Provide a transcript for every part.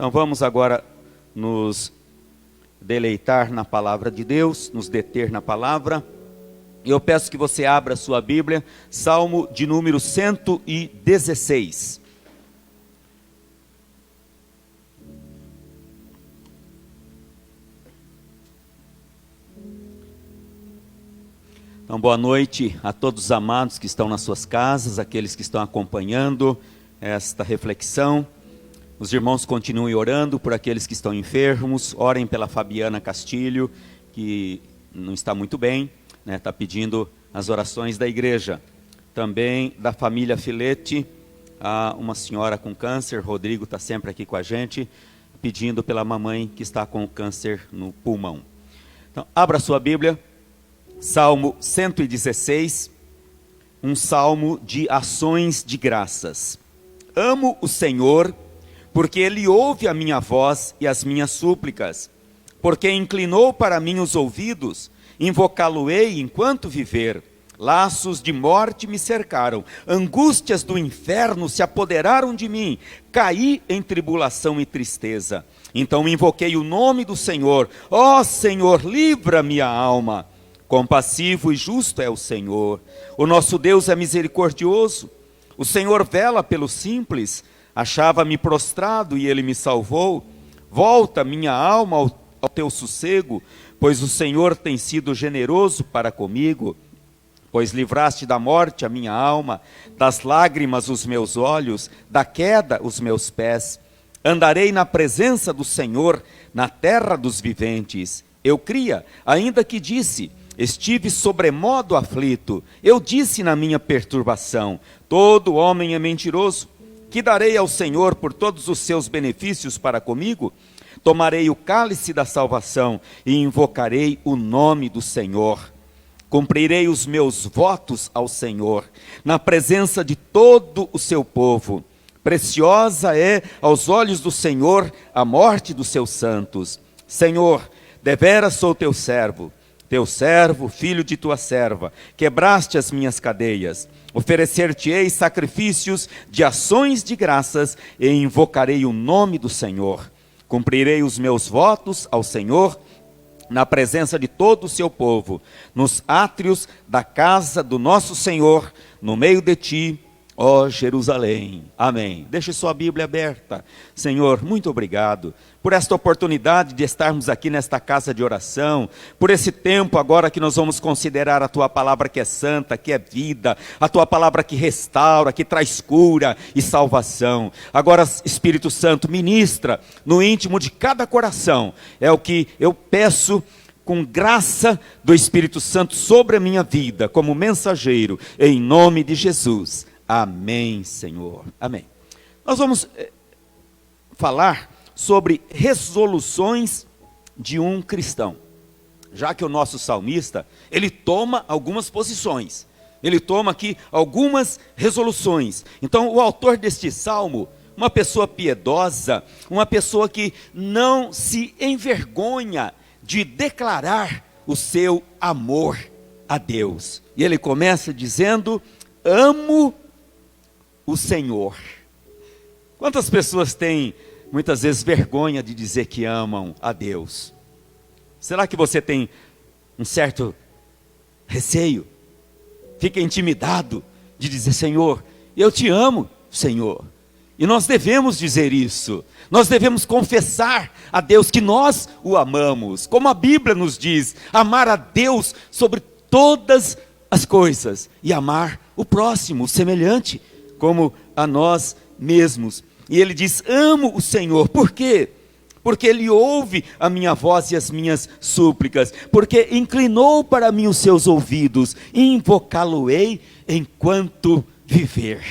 Então vamos agora nos deleitar na palavra de Deus, nos deter na palavra. E eu peço que você abra a sua Bíblia, Salmo de número 116. Então, boa noite a todos os amados que estão nas suas casas, aqueles que estão acompanhando esta reflexão. Os irmãos continuem orando por aqueles que estão enfermos, orem pela Fabiana Castilho, que não está muito bem, está pedindo as orações da igreja. Também da família Filete, há uma senhora com câncer, Rodrigo está sempre aqui com a gente, pedindo pela mamãe que está com câncer no pulmão. Então, abra a sua Bíblia, Salmo 116, um salmo de ações de graças. Amo o Senhor, porque Ele ouve a minha voz e as minhas súplicas, porque inclinou para mim os ouvidos, invocá-lo-ei enquanto viver. Laços de morte me cercaram, angústias do inferno se apoderaram de mim, caí em tribulação e tristeza. Então invoquei o nome do Senhor, ó Senhor, livra minha alma. Compassivo e justo é o Senhor, o nosso Deus é misericordioso, o Senhor vela pelos simples. Achava-me prostrado e Ele me salvou. Volta minha alma ao teu sossego, pois o Senhor tem sido generoso para comigo. Pois livraste da morte a minha alma, das lágrimas os meus olhos, da queda os meus pés. Andarei na presença do Senhor, na terra dos viventes. Eu cria, ainda que disse, estive sobremodo aflito. Eu disse na minha perturbação, todo homem é mentiroso. Que darei ao Senhor por todos os seus benefícios para comigo? Tomarei o cálice da salvação e invocarei o nome do Senhor. Cumprirei os meus votos ao Senhor, na presença de todo o seu povo. Preciosa é aos olhos do Senhor a morte dos seus santos. Senhor, deveras sou teu servo, filho de tua serva, quebraste as minhas cadeias. Oferecer-te-ei sacrifícios de ações de graças e invocarei o nome do Senhor. Cumprirei os meus votos ao Senhor na presença de todo o seu povo, nos átrios da casa do nosso Senhor, no meio de ti, ó Jerusalém. Amém. Deixe sua Bíblia aberta. Senhor, muito obrigado por esta oportunidade de estarmos aqui nesta casa de oração, por esse tempo agora que nós vamos considerar a tua palavra que é santa, que é vida, a tua palavra que restaura, que traz cura e salvação. Agora, Espírito Santo, ministra no íntimo de cada coração, é o que eu peço com graça do Espírito Santo sobre a minha vida, como mensageiro, em nome de Jesus. Amém, Senhor. Amém. Nós vamos falar sobre resoluções de um cristão. Já que o nosso salmista, ele toma algumas posições. Ele toma aqui algumas resoluções. Então, o autor deste salmo, uma pessoa piedosa, uma pessoa que não se envergonha de declarar o seu amor a Deus. E ele começa dizendo, amo o Senhor. Quantas pessoas têm muitas vezes vergonha de dizer que amam a Deus? Será que você tem um certo receio? Fica intimidado de dizer, Senhor, eu te amo, Senhor. E nós devemos dizer isso. Nós devemos confessar a Deus que nós o amamos. Como a Bíblia nos diz, amar a Deus sobre todas as coisas e amar o próximo, o semelhante, como a nós mesmos. E ele diz, amo o Senhor. Por quê? Porque Ele ouve a minha voz e as minhas súplicas. Porque inclinou para mim os seus ouvidos. E invocá-lo-ei enquanto viver.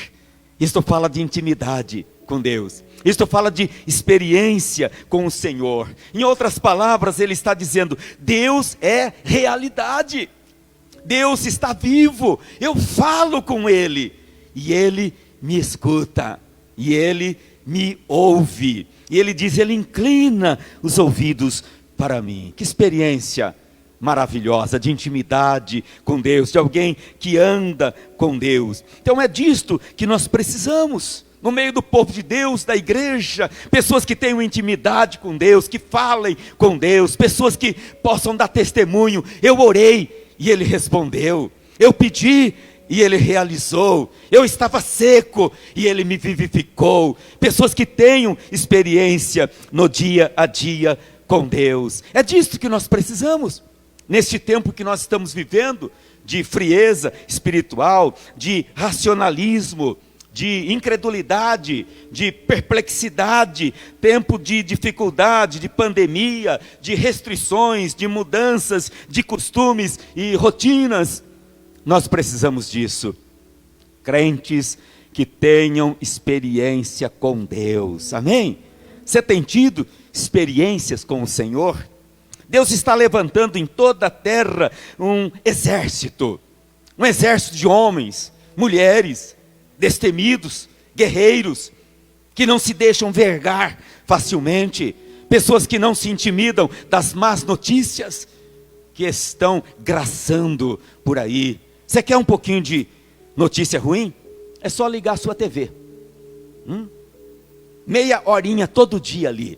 Isto fala de intimidade com Deus. Isto fala de experiência com o Senhor. Em outras palavras, ele está dizendo, Deus é realidade. Deus está vivo. Eu falo com Ele. E Ele me escuta, e Ele me ouve, e Ele diz, Ele inclina os ouvidos para mim. Que experiência maravilhosa de intimidade com Deus, de alguém que anda com Deus. Então é disto que nós precisamos. no meio do povo de Deus, da igreja, pessoas que tenham intimidade com Deus, que falem com Deus, pessoas que possam dar testemunho. Eu orei e Ele respondeu, eu pedi e Ele realizou, eu estava seco e Ele me vivificou. Pessoas que tenham experiência no dia a dia com Deus. É disso que nós precisamos, neste tempo que nós estamos vivendo, de frieza espiritual, de racionalismo, de incredulidade, de perplexidade, tempo de dificuldade, de pandemia, de restrições, de mudanças, de costumes e rotinas. Nós precisamos disso. Crentes que tenham experiência com Deus. Amém? Você tem tido experiências com o Senhor? Deus está levantando em toda a terra um exército de homens, mulheres, destemidos, guerreiros, que não se deixam vergar facilmente, pessoas que não se intimidam das más notícias que estão graçando por aí. Você quer um pouquinho de notícia ruim? É só ligar a sua TV. Meia horinha todo dia ali.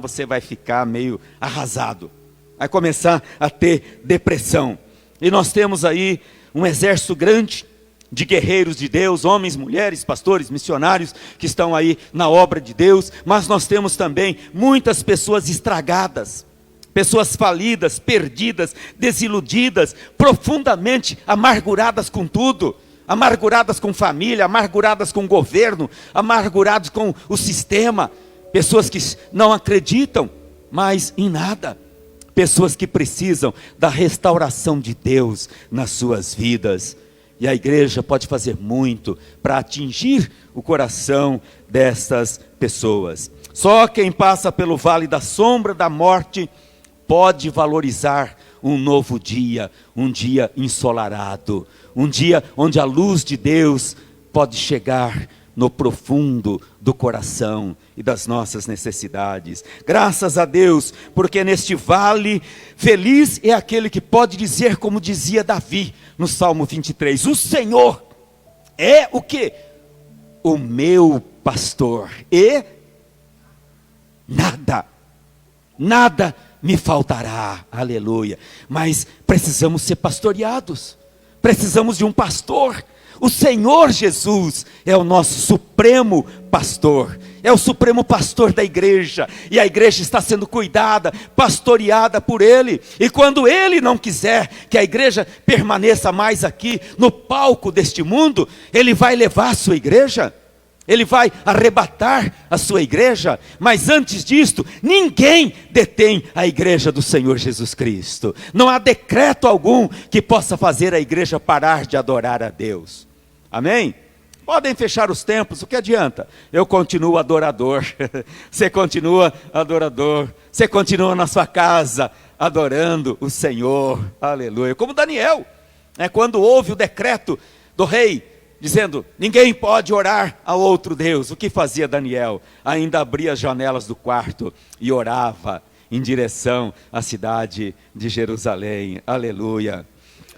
Você vai ficar meio arrasado, vai começar a ter depressão. E nós temos aí um exército grande de guerreiros de Deus, homens, mulheres, pastores, missionários, que estão aí na obra de Deus. Mas nós temos também muitas pessoas estragadas, pessoas falidas, perdidas, desiludidas, profundamente amarguradas com tudo, amarguradas com família, amarguradas com o governo, amarguradas com o sistema. Pessoas que não acreditam mais em nada. Pessoas que precisam da restauração de Deus nas suas vidas. E a igreja pode fazer muito para atingir o coração dessas pessoas. Só quem passa pelo vale da sombra da morte pode valorizar um novo dia, um dia ensolarado, um dia onde a luz de Deus pode chegar no profundo do coração e das nossas necessidades. Graças a Deus, porque neste vale, feliz é aquele que pode dizer, como dizia Davi no Salmo 23, o Senhor é o quê? O meu pastor, e nada me faltará, aleluia. Mas precisamos ser pastoreados, precisamos de um pastor. O Senhor Jesus é o nosso supremo pastor, é o supremo pastor da igreja, e a igreja está sendo cuidada, pastoreada por Ele. E quando Ele não quiser que a igreja permaneça mais aqui no palco deste mundo, Ele vai levar a sua igreja, Ele vai arrebatar a sua igreja. Mas antes disto, ninguém detém a igreja do Senhor Jesus Cristo. Não há decreto algum que possa fazer a igreja parar de adorar a Deus. Amém? Podem fechar os templos, o que adianta? Eu continuo adorador, você continua adorador, você continua na sua casa adorando o Senhor, aleluia. Como Daniel, quando houve o decreto do rei, dizendo, ninguém pode orar a outro Deus, o que fazia Daniel? Ainda abria as janelas do quarto e orava em direção à cidade de Jerusalém, aleluia.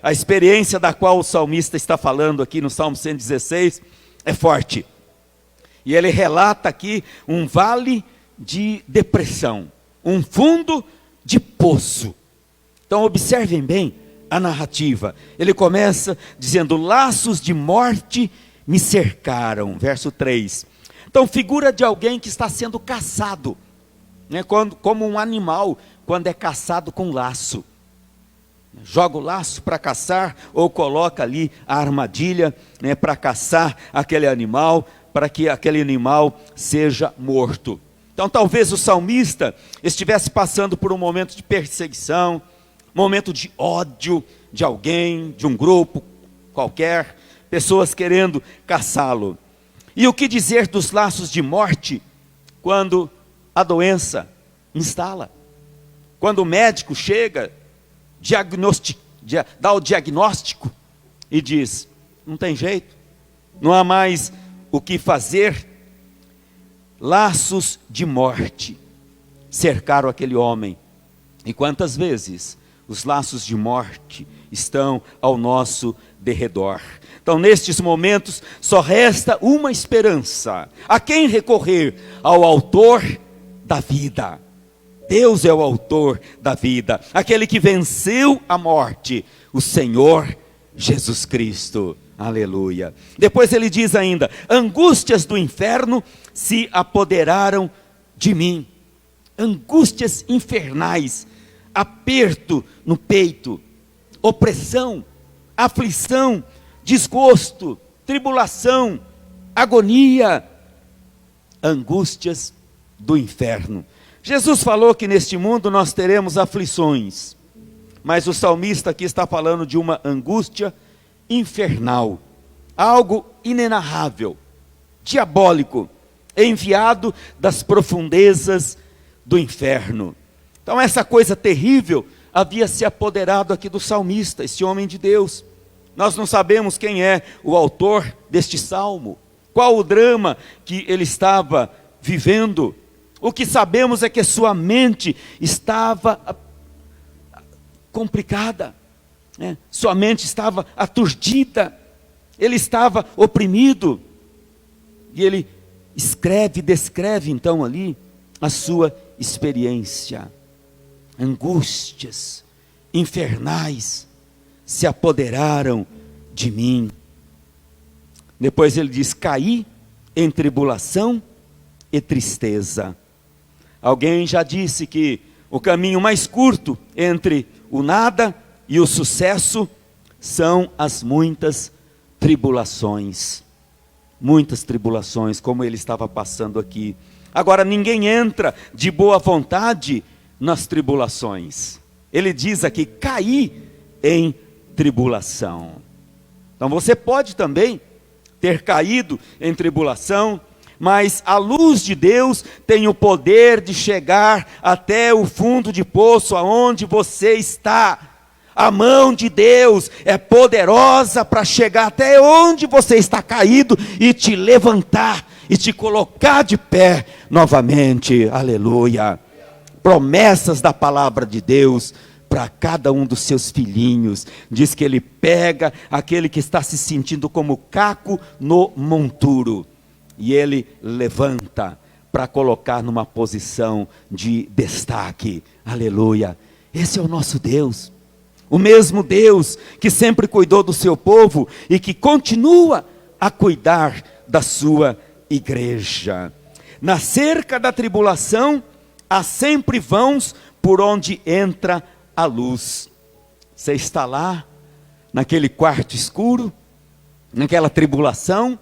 A experiência da qual o salmista está falando aqui no Salmo 116 é forte. E ele relata aqui um vale de depressão, um fundo de poço. Então observem bem a narrativa. Ele começa dizendo, laços de morte me cercaram, verso 3. Então figura de alguém que está sendo caçado, como um animal quando é caçado com laço. Joga o laço para caçar, ou coloca ali a armadilha para caçar aquele animal, para que aquele animal seja morto. Então talvez o salmista estivesse passando por um momento de perseguição, momento de ódio de alguém, de um grupo qualquer, pessoas querendo caçá-lo. E o que dizer dos laços de morte quando a doença instala? Quando o médico chega, dá o diagnóstico e diz, não tem jeito, não há mais o que fazer. Laços de morte cercaram aquele homem. E quantas vezes os laços de morte estão ao nosso derredor. Então, nestes momentos, só resta uma esperança. A quem recorrer? Ao autor da vida. Deus é o autor da vida, aquele que venceu a morte, o Senhor Jesus Cristo. Aleluia. Depois ele diz ainda: angústias do inferno se apoderaram de mim. Angústias infernais, aperto no peito, opressão, aflição, desgosto, tribulação, agonia, angústias do inferno. Jesus falou que neste mundo nós teremos aflições, mas o salmista aqui está falando de uma angústia infernal, algo inenarrável, diabólico, enviado das profundezas do inferno. Então essa coisa terrível havia se apoderado aqui do salmista, esse homem de Deus. Nós não sabemos quem é o autor deste salmo, qual o drama que ele estava vivendo. O que sabemos é que sua mente estava complicada, né? Sua mente estava aturdida, ele estava oprimido, e ele descreve então ali a sua experiência. Angústias infernais se apoderaram de mim. Depois ele diz: caí em tribulação e tristeza. Alguém já disse que o caminho mais curto entre o nada e o sucesso são as muitas tribulações. Muitas tribulações, como ele estava passando aqui. Agora, ninguém entra de boa vontade nas tribulações. Ele diz aqui: caí em tribulação. Então você pode também ter caído em tribulação, mas a luz de Deus tem o poder de chegar até o fundo de poço aonde você está. A mão de Deus é poderosa para chegar até onde você está caído e te levantar e te colocar de pé novamente. Aleluia. Promessas da palavra de Deus para cada um dos seus filhinhos. Diz que ele pega aquele que está se sentindo como caco no monturo e ele levanta para colocar numa posição de destaque. Aleluia. Esse é o nosso Deus. O mesmo Deus que sempre cuidou do seu povo e que continua a cuidar da sua igreja. Na cerca da tribulação, há sempre vãos por onde entra a luz. Você está lá, naquele quarto escuro, naquela tribulação,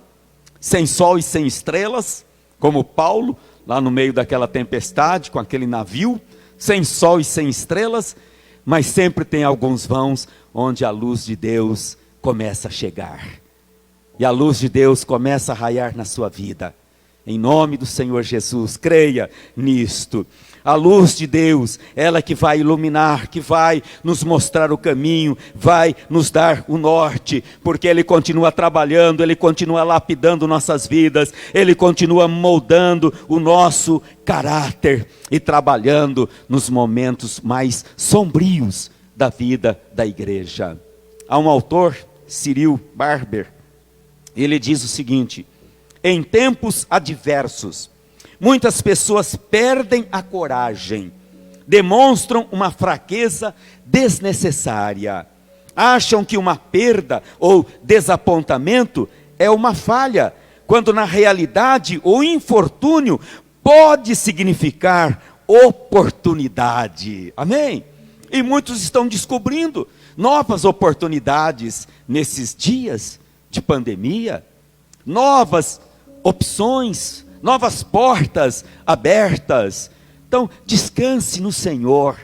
sem sol e sem estrelas, como Paulo, lá no meio daquela tempestade, com aquele navio, sem sol e sem estrelas, mas sempre tem alguns vãos onde a luz de Deus começa a chegar. E a luz de Deus começa a raiar na sua vida. Em nome do Senhor Jesus, creia nisto. A luz de Deus, ela que vai iluminar, que vai nos mostrar o caminho, vai nos dar o norte, porque Ele continua trabalhando, Ele continua lapidando nossas vidas, Ele continua moldando o nosso caráter e trabalhando nos momentos mais sombrios da vida da igreja. Há um autor, Cyril Barber, ele diz o seguinte: em tempos adversos, muitas pessoas perdem a coragem, demonstram uma fraqueza desnecessária, acham que uma perda ou desapontamento é uma falha, quando na realidade o infortúnio pode significar oportunidade. Amém? E muitos estão descobrindo novas oportunidades nesses dias de pandemia, novas opções, novas portas abertas. Então descanse no Senhor,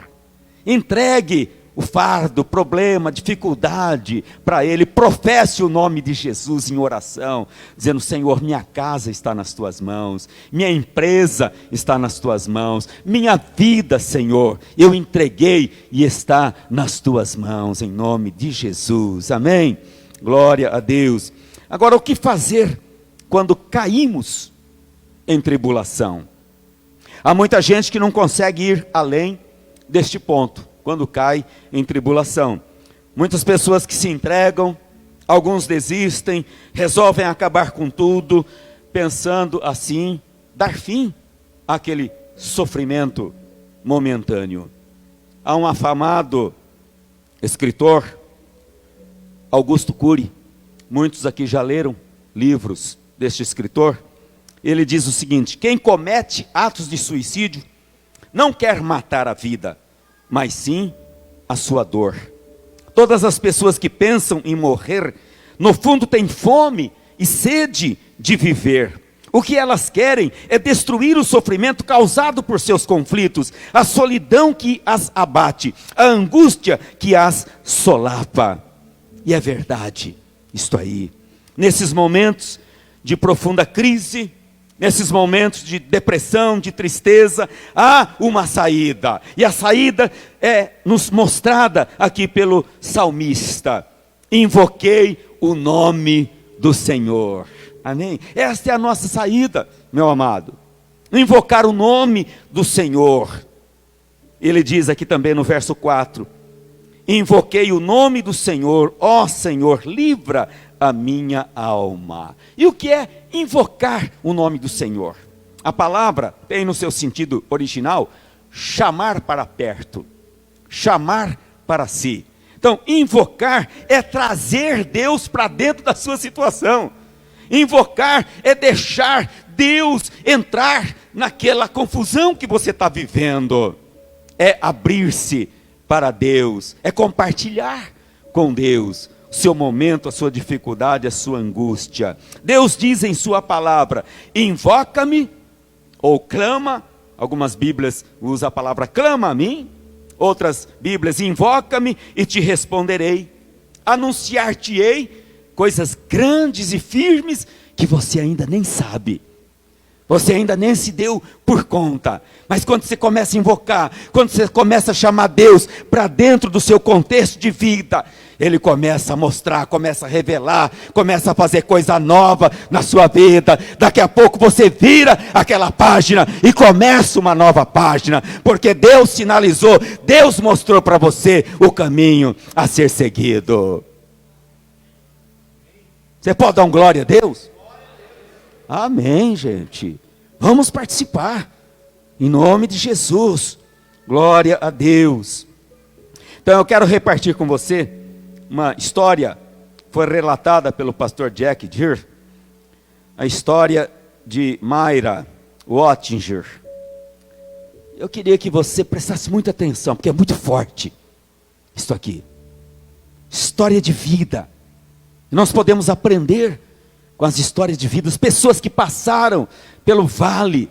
entregue o fardo, problema, dificuldade para Ele, professe o nome de Jesus em oração, dizendo: Senhor, minha casa está nas Tuas mãos, minha empresa está nas Tuas mãos, minha vida, Senhor, eu entreguei e está nas Tuas mãos, em nome de Jesus, amém? Glória a Deus. Agora, o que fazer quando caímos em tribulação? Há muita gente que não consegue ir além deste ponto, quando cai em tribulação. Muitas pessoas que se entregam, alguns desistem, resolvem acabar com tudo, pensando assim, dar fim àquele sofrimento momentâneo. Há um afamado escritor, Augusto Cury, muitos aqui já leram livros deste escritor. Ele diz o seguinte: quem comete atos de suicídio não quer matar a vida, mas sim a sua dor. Todas as pessoas que pensam em morrer, no fundo têm fome e sede de viver. O que elas querem é destruir o sofrimento causado por seus conflitos, a solidão que as abate, a angústia que as solapa. E é verdade, isto aí. Nesses momentos de profunda crise, nesses momentos de depressão, de tristeza, há uma saída. E a saída é nos mostrada aqui pelo salmista. Invoquei o nome do Senhor. Amém? Esta é a nossa saída, meu amado. Invocar o nome do Senhor. Ele diz aqui também no verso 4. Invoquei o nome do Senhor, ó Senhor, livra a minha alma. E o que é invocar o nome do Senhor? A palavra tem no seu sentido original, chamar para perto, chamar para si. Então, invocar é trazer Deus para dentro da sua situação. Invocar é deixar Deus entrar naquela confusão que você está vivendo. É abrir-se para Deus, é compartilhar com Deus o seu momento, a sua dificuldade, a sua angústia. Deus diz em sua palavra: invoca-me, ou clama. Algumas Bíblias usam a palavra clama a mim, outras Bíblias: invoca-me e te responderei, anunciar-te-ei coisas grandes e firmes que você ainda nem sabe. Você ainda nem se deu por conta. Mas quando você começa a invocar, quando você começa a chamar Deus para dentro do seu contexto de vida, Ele começa a mostrar, começa a revelar, começa a fazer coisa nova na sua vida. Daqui a pouco você vira aquela página e começa uma nova página, porque Deus sinalizou, Deus mostrou para você o caminho a ser seguido. Você pode dar um glória a Deus? Amém, gente. Vamos participar. Em nome de Jesus. Glória a Deus. Então eu quero repartir com você uma história. Foi relatada pelo pastor Jack Deere. A história de Myra Wattinger. Eu queria que você prestasse muita atenção, porque é muito forte isso aqui. História de vida. Nós podemos aprender com as histórias de vida, as pessoas que passaram pelo vale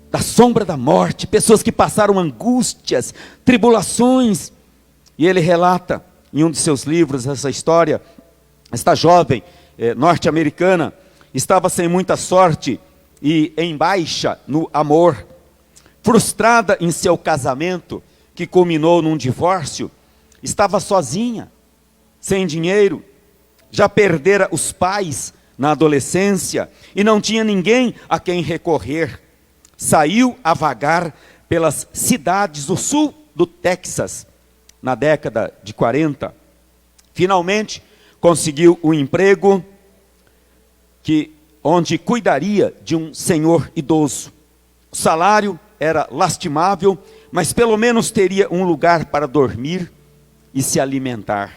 da sombra da morte, pessoas que passaram angústias, tribulações. E ele relata em um de seus livros essa história. Esta jovem norte-americana estava sem muita sorte e em baixa no amor, frustrada em seu casamento, que culminou num divórcio, estava sozinha, sem dinheiro, já perdera os pais na adolescência e não tinha ninguém a quem recorrer. Saiu a vagar pelas cidades do sul do Texas na década de 40. Finalmente conseguiu um emprego onde cuidaria de um senhor idoso. O salário era lastimável, mas pelo menos teria um lugar para dormir e se alimentar.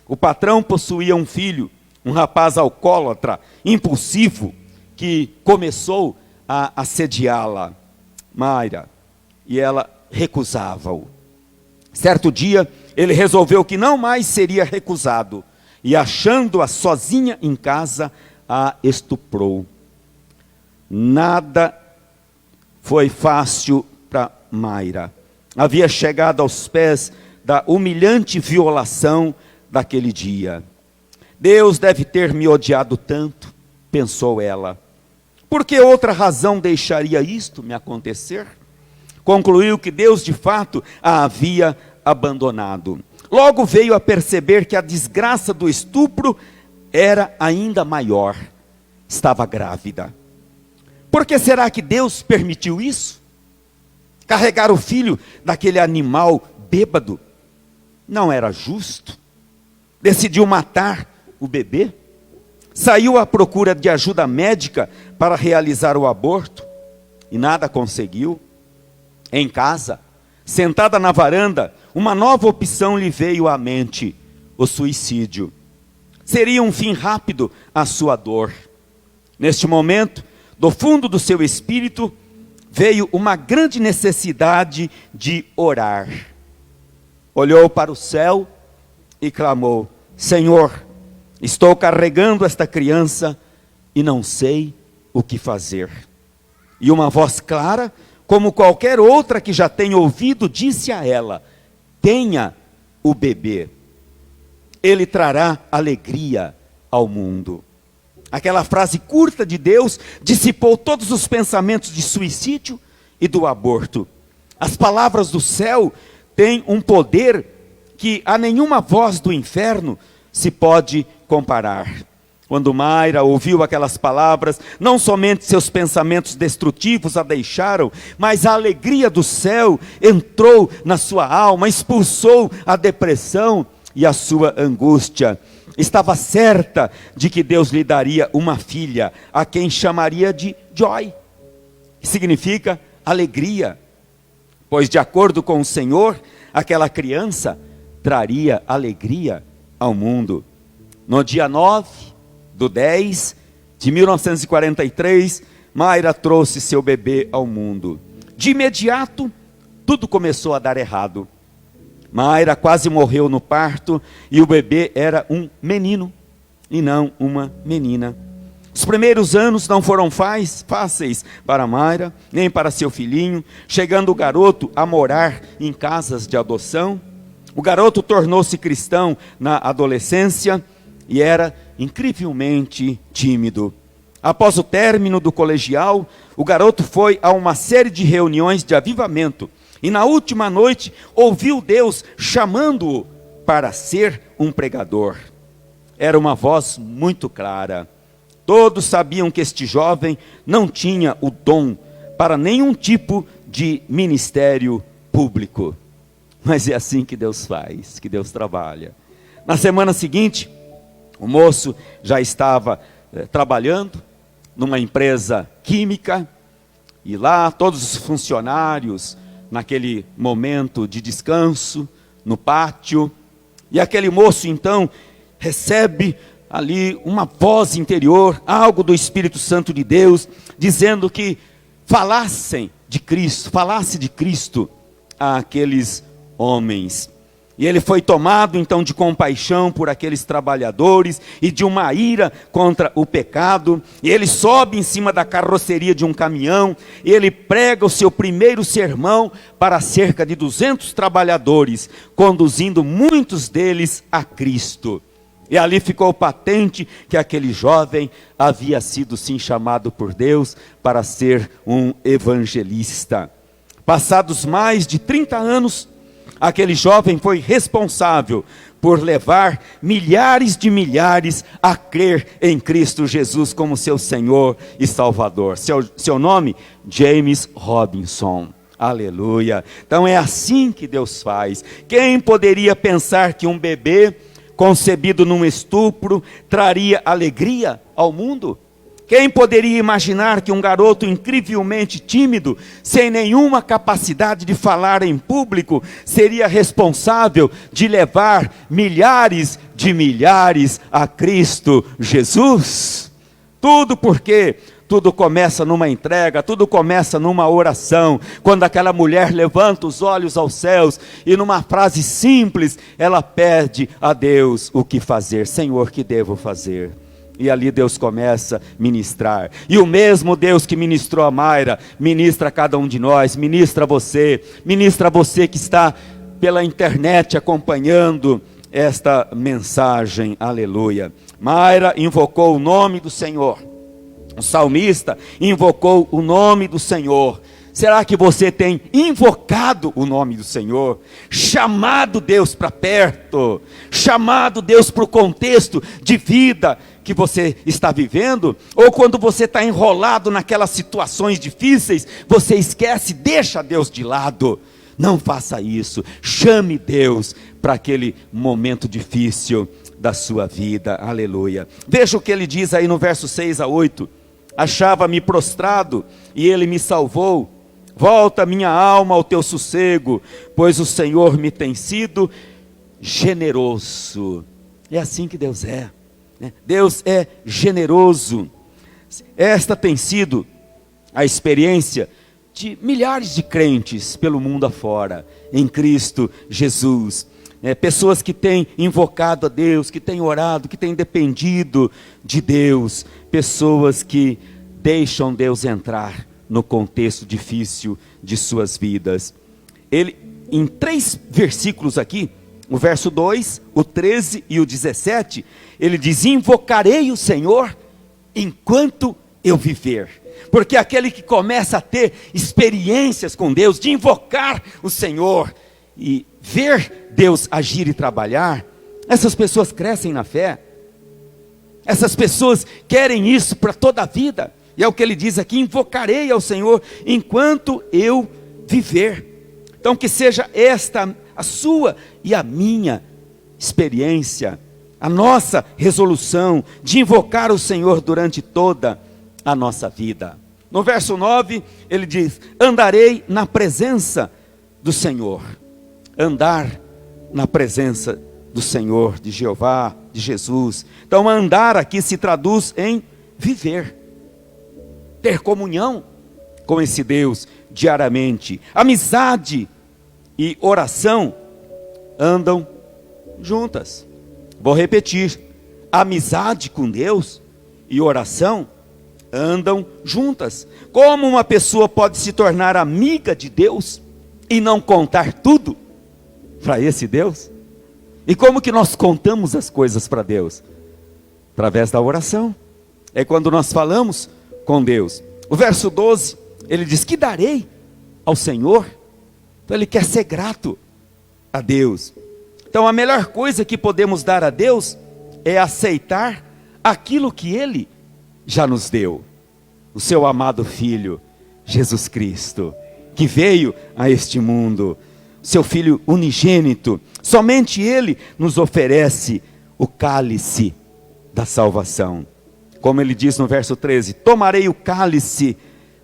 O patrão possuía um filho, um rapaz alcoólatra, impulsivo, que começou a assediá-la, Myra, e ela recusava-o. Certo dia, ele resolveu que não mais seria recusado, e achando-a sozinha em casa, a estuprou. Nada foi fácil para Myra. Havia chegado aos pés da humilhante violação daquele dia. Deus deve ter me odiado tanto, pensou ela. Por que outra razão deixaria isto me acontecer? Concluiu que Deus de fato a havia abandonado. Logo veio a perceber que a desgraça do estupro era ainda maior. Estava grávida. Por que será que Deus permitiu isso? Carregar o filho daquele animal bêbado não era justo. decidiu matar o bebê, saiu à procura de ajuda médica para realizar o aborto e nada conseguiu. Em casa, sentada na varanda, uma nova opção lhe veio à mente: o suicídio. Seria um fim rápido à sua dor. Neste momento, do fundo do seu espírito, veio uma grande necessidade de orar. Olhou para o céu e clamou: Senhor, estou carregando esta criança e não sei o que fazer. E uma voz clara, como qualquer outra que já tenha ouvido, disse a ela: tenha o bebê. Ele trará alegria ao mundo. Aquela frase curta de Deus dissipou todos os pensamentos de suicídio e do aborto. As palavras do céu têm um poder que a nenhuma voz do inferno se pode comparar. Quando Mayra ouviu aquelas palavras, não somente seus pensamentos destrutivos a deixaram, mas a alegria do céu entrou na sua alma, expulsou a depressão e a sua angústia. Estava certa de que Deus lhe daria uma filha, a quem chamaria de Joy, que significa alegria, pois de acordo com o Senhor, aquela criança traria alegria ao mundo. No dia 9/10/1943, Mayra trouxe seu bebê ao mundo. De imediato, tudo começou a dar errado. Mayra quase morreu no parto e o bebê era um menino e não uma menina. Os primeiros anos não foram fáceis para Mayra, nem para seu filhinho, chegando o garoto a morar em casas de adoção. O garoto tornou-se cristão na adolescência e era incrivelmente tímido. Após o término do colegial, o garoto foi a uma série de reuniões de avivamento. E na última noite, ouviu Deus chamando-o para ser um pregador. Era uma voz muito clara. Todos sabiam que este jovem não tinha o dom para nenhum tipo de ministério público. Mas é assim que Deus faz, que Deus trabalha. Na semana seguinte, o moço já estava trabalhando numa empresa química. E lá todos os funcionários, naquele momento de descanso, no pátio, e aquele moço então recebe ali uma voz interior, algo do Espírito Santo de Deus, dizendo que falasse de Cristo àqueles homens. E ele foi tomado então de compaixão por aqueles trabalhadores e de uma ira contra o pecado. E ele sobe em cima da carroceria de um caminhão e ele prega o seu primeiro sermão para cerca de 200 trabalhadores, conduzindo muitos deles a Cristo. E ali ficou patente que aquele jovem havia sido sim chamado por Deus para ser um evangelista. Passados mais de 30 anos, aquele jovem foi responsável por levar milhares de milhares a crer em Cristo Jesus como seu Senhor e Salvador. Seu nome? James Robinson. Aleluia. Então é assim que Deus faz. Quem poderia pensar que um bebê concebido num estupro traria alegria ao mundo? Quem poderia imaginar que um garoto incrivelmente tímido, sem nenhuma capacidade de falar em público, seria responsável de levar milhares de milhares a Cristo Jesus? Tudo porque tudo começa numa entrega, tudo começa numa oração. Quando aquela mulher levanta os olhos aos céus e numa frase simples, ela pede a Deus o que fazer. Senhor, que devo fazer? E ali Deus começa a ministrar. E o mesmo Deus que ministrou a Mayra, ministra a cada um de nós, ministra a você que está pela internet acompanhando esta mensagem. Aleluia. Mayra invocou o nome do Senhor. O salmista invocou o nome do Senhor. Será que você tem invocado o nome do Senhor? Chamado Deus para perto? Chamado Deus para o contexto de vida que você está vivendo? Ou quando você está enrolado naquelas situações difíceis, você esquece, deixa Deus de lado? Não faça isso. Chame Deus para aquele momento difícil. da sua vida. Aleluia. Veja o que ele diz aí no verso 6 a 8. Achava-me prostrado e ele me salvou. Volta minha alma ao teu sossego, pois o Senhor me tem sido generoso. É assim que Deus é, né? Deus é generoso. Esta tem sido a experiência de milhares de crentes pelo mundo afora, em Cristo Jesus. Pessoas que têm invocado a Deus, que têm orado, que têm dependido de Deus. Pessoas que deixam Deus entrar no contexto difícil de suas vidas. Ele, em 3 versículos aqui, o verso 2, o 13 e o 17, ele diz: invocarei o Senhor enquanto eu viver. Porque aquele que começa a ter experiências com Deus, de invocar o Senhor e ver Deus agir e trabalhar, essas pessoas crescem na fé. Essas pessoas querem isso para toda a vida. E é o que ele diz aqui: invocarei ao Senhor enquanto eu viver. Então que seja esta a sua e a minha experiência, a nossa resolução de invocar o Senhor durante toda a nossa vida. No verso 9 ele diz: andarei na presença do Senhor. Andar na presença do Senhor, de Jeová, de Jesus. Então andar aqui se traduz em viver, ter comunhão com esse Deus diariamente. Amizade e oração andam juntas. Vou repetir: amizade com Deus e oração andam juntas. Como uma pessoa pode se tornar amiga de Deus e não contar tudo para esse Deus? E como que nós contamos as coisas para Deus? Através da oração. É quando nós falamos com Deus. O verso 12, ele diz: que darei ao Senhor? Então ele quer ser grato a Deus. Então a melhor coisa que podemos dar a Deus é aceitar aquilo que Ele já nos deu. O seu amado Filho, Jesus Cristo, que veio a este mundo, seu Filho unigênito. Somente Ele nos oferece o cálice da salvação. Como ele diz no verso 13: tomarei o cálice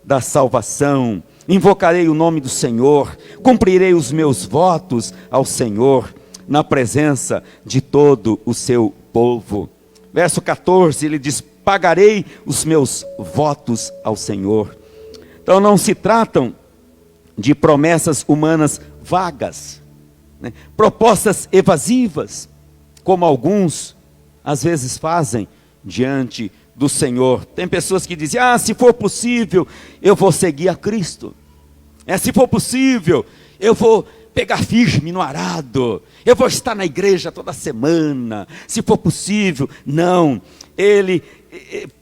da salvação, invocarei o nome do Senhor, cumprirei os meus votos ao Senhor, na presença de todo o seu povo. Verso 14, ele diz: pagarei os meus votos ao Senhor. Então não se tratam de promessas humanas vagas, né? Propostas evasivas, como alguns às vezes fazem diante do Senhor. Tem pessoas que dizem: se for possível, eu vou seguir a Cristo. Se for possível, eu vou pegar firme no arado, eu vou estar na igreja toda semana, se for possível. Não, ele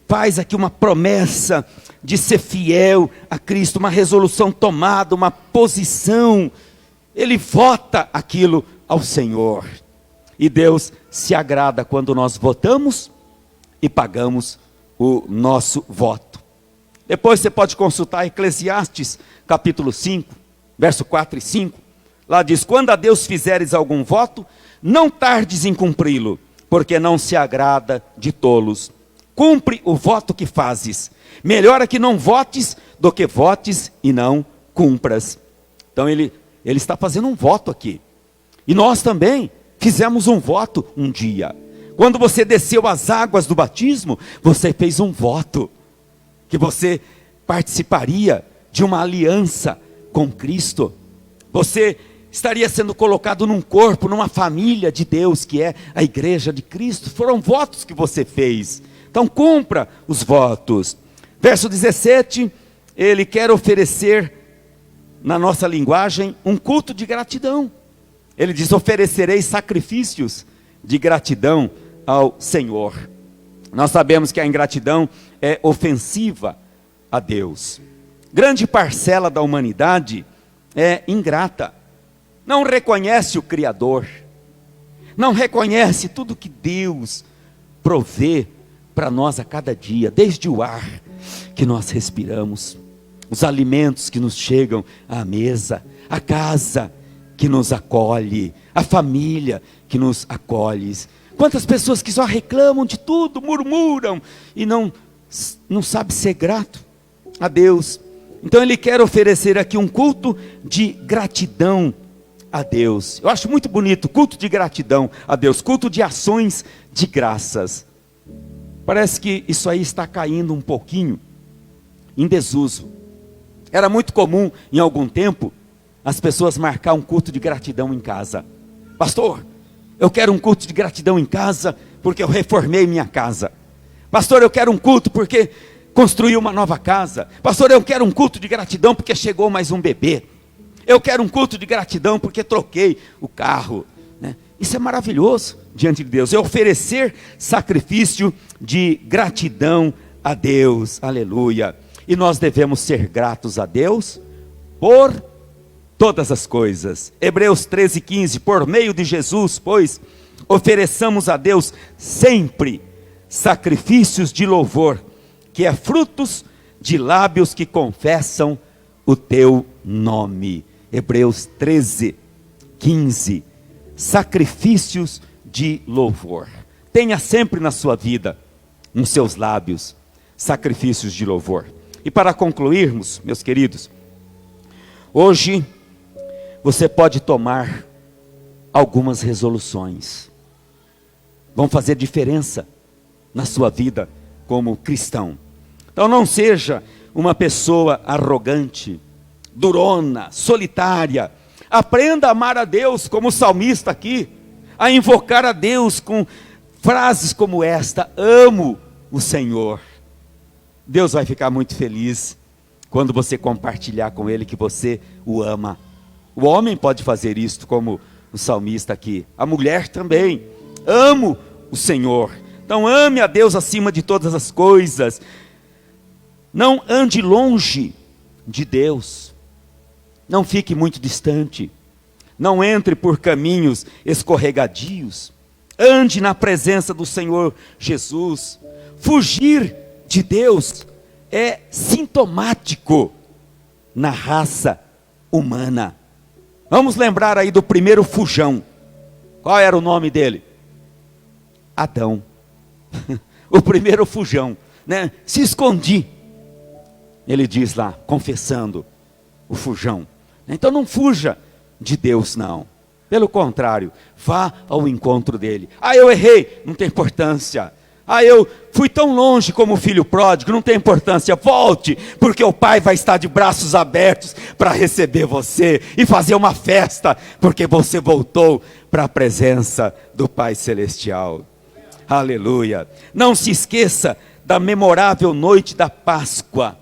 faz aqui uma promessa de ser fiel a Cristo, uma resolução tomada, uma posição. Ele vota aquilo ao Senhor. E Deus se agrada quando nós votamos e pagamos o nosso voto. Depois você pode consultar Eclesiastes capítulo 5, verso 4 e 5. Lá diz: quando a Deus fizeres algum voto, não tardes em cumpri-lo, porque não se agrada de tolos. Cumpre o voto que fazes. Melhor é que não votes do que votes e não cumpras. Então ele está fazendo um voto aqui. E nós também fizemos um voto um dia. Quando você desceu as águas do batismo, você fez um voto que você participaria de uma aliança com Cristo. Você estaria sendo colocado num corpo, numa família de Deus, que é a igreja de Cristo. Foram votos que você fez. Então cumpra os votos. Verso 17, ele quer oferecer, na nossa linguagem, um culto de gratidão. Ele diz: oferecerei sacrifícios de gratidão ao Senhor. Nós sabemos que a ingratidão é ofensiva a Deus. Grande parcela da humanidade é ingrata. Não reconhece o Criador. Não reconhece tudo que Deus provê para nós a cada dia, desde o ar que nós respiramos, os alimentos que nos chegam à mesa, a casa que nos acolhe, a família que nos acolhe. Quantas pessoas que só reclamam de tudo, murmuram e não sabe ser grato a Deus. Então ele quer oferecer aqui um culto de gratidão a Deus. Eu acho muito bonito, culto de gratidão a Deus, culto de ações de graças. Parece que isso aí está caindo um pouquinho em desuso. Era muito comum em algum tempo as pessoas marcar um culto de gratidão em casa. Pastor, eu quero um culto de gratidão em casa porque eu reformei minha casa. Pastor, eu quero um culto porque construí uma nova casa. Pastor, eu quero um culto de gratidão porque chegou mais um bebê. Eu quero um culto de gratidão porque troquei o carro. Isso é maravilhoso diante de Deus. É oferecer sacrifício de gratidão a Deus. Aleluia. E nós devemos ser gratos a Deus por todas as coisas. Hebreus 13:15, por meio de Jesus, pois, ofereçamos a Deus sempre sacrifícios de louvor, que é frutos de lábios que confessam o teu nome. Hebreus 13:15, sacrifícios de louvor. Tenha sempre na sua vida, nos seus lábios, sacrifícios de louvor. E para concluirmos, meus queridos, hoje você pode tomar algumas resoluções. Vão fazer diferença na sua vida como cristão. Então não seja uma pessoa arrogante, durona, solitária. Aprenda a amar a Deus como o salmista aqui, a invocar a Deus com frases como esta: amo o Senhor. Deus vai ficar muito feliz quando você compartilhar com Ele que você o ama. O homem pode fazer isto como o salmista aqui, a mulher também. Amo o Senhor. Então ame a Deus acima de todas as coisas. Não ande longe de Deus. Não fique muito distante. Não entre por caminhos escorregadios. Ande na presença do Senhor Jesus. Fugir de Deus é sintomático na raça humana. Vamos lembrar aí do primeiro fujão. Qual era o nome dele? Adão. O primeiro fujão, né? Se escondi. Ele diz lá, confessando o fujão. Então não fuja de Deus, não. Pelo contrário, vá ao encontro dele. Eu errei, não tem importância. Eu fui tão longe como o filho pródigo, não tem importância. Volte, porque o Pai vai estar de braços abertos para receber você e fazer uma festa, porque você voltou para a presença do Pai Celestial. Aleluia. Não se esqueça da memorável noite da Páscoa,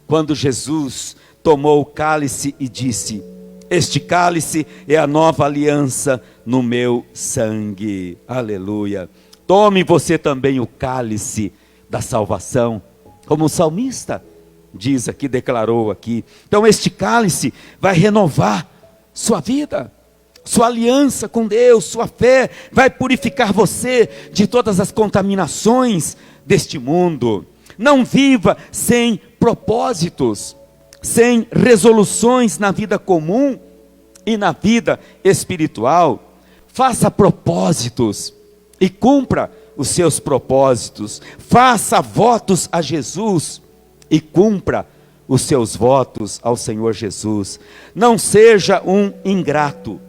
quando Jesus tomou o cálice e disse: este cálice é a nova aliança no meu sangue. Aleluia. Tome você também o cálice da salvação, como o salmista diz aqui, declarou aqui. Então este cálice vai renovar sua vida, sua aliança com Deus, sua fé, vai purificar você de todas as contaminações deste mundo. Não viva sem propósitos, sem resoluções na vida comum e na vida espiritual. Faça propósitos e cumpra os seus propósitos. Faça votos a Jesus e cumpra os seus votos ao Senhor Jesus. Não seja um ingrato.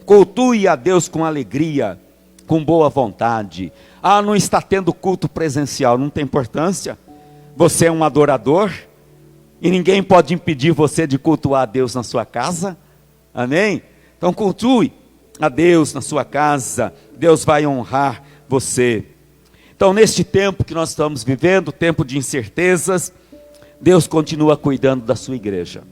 Cultue a Deus com alegria, com boa vontade. Não está tendo culto presencial, não tem importância. Você é um adorador e ninguém pode impedir você de cultuar a Deus na sua casa. Amém? Então cultue a Deus na sua casa. Deus vai honrar você. Então neste tempo que nós estamos vivendo, tempo de incertezas, Deus continua cuidando da sua igreja,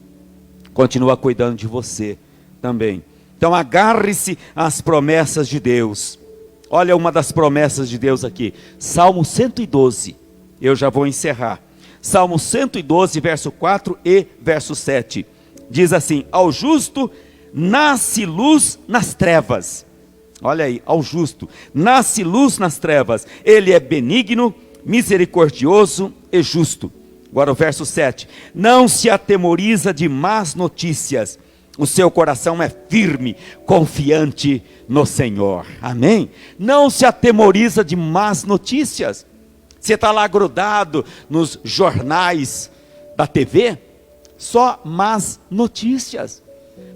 continua cuidando de você também. Então agarre-se às promessas de Deus. Olha uma das promessas de Deus aqui, Salmo 112, eu já vou encerrar. Salmo 112, verso 4 e verso 7, diz assim: ao justo nasce luz nas trevas. Olha aí, ao justo nasce luz nas trevas, ele é benigno, misericordioso e justo. Agora o verso 7, não se atemoriza de más notícias, o seu coração é firme, confiante no Senhor. Amém? Não se atemoriza de más notícias. Você está lá grudado nos jornais da TV, só más notícias.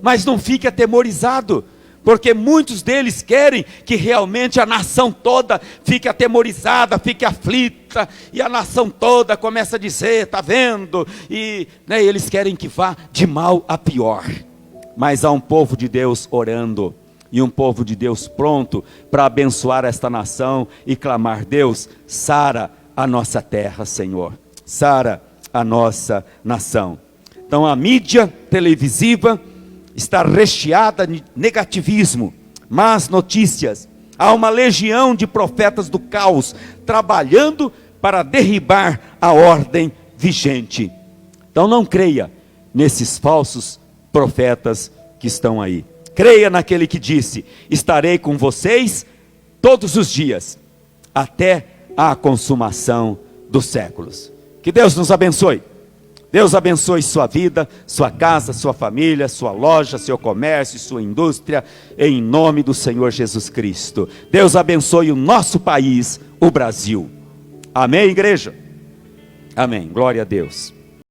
Mas não fique atemorizado, porque muitos deles querem que realmente a nação toda fique atemorizada, fique aflita, e a nação toda começa a dizer, está vendo? E eles querem que vá de mal a pior. Mas há um povo de Deus orando, e um povo de Deus pronto para abençoar esta nação e clamar: Deus, sara a nossa terra, Senhor, sara a nossa nação. Então a mídia televisiva está recheada de negativismo, más notícias. Há uma legião de profetas do caos trabalhando para derribar a ordem vigente. Então não creia nesses falsos profetas que estão aí. Creia naquele que disse: estarei com vocês todos os dias, até a consumação dos séculos. Que Deus nos abençoe. Deus abençoe sua vida, sua casa, sua família, sua loja, seu comércio, sua indústria, em nome do Senhor Jesus Cristo. Deus abençoe o nosso país, o Brasil. Amém, igreja? Amém. Glória a Deus.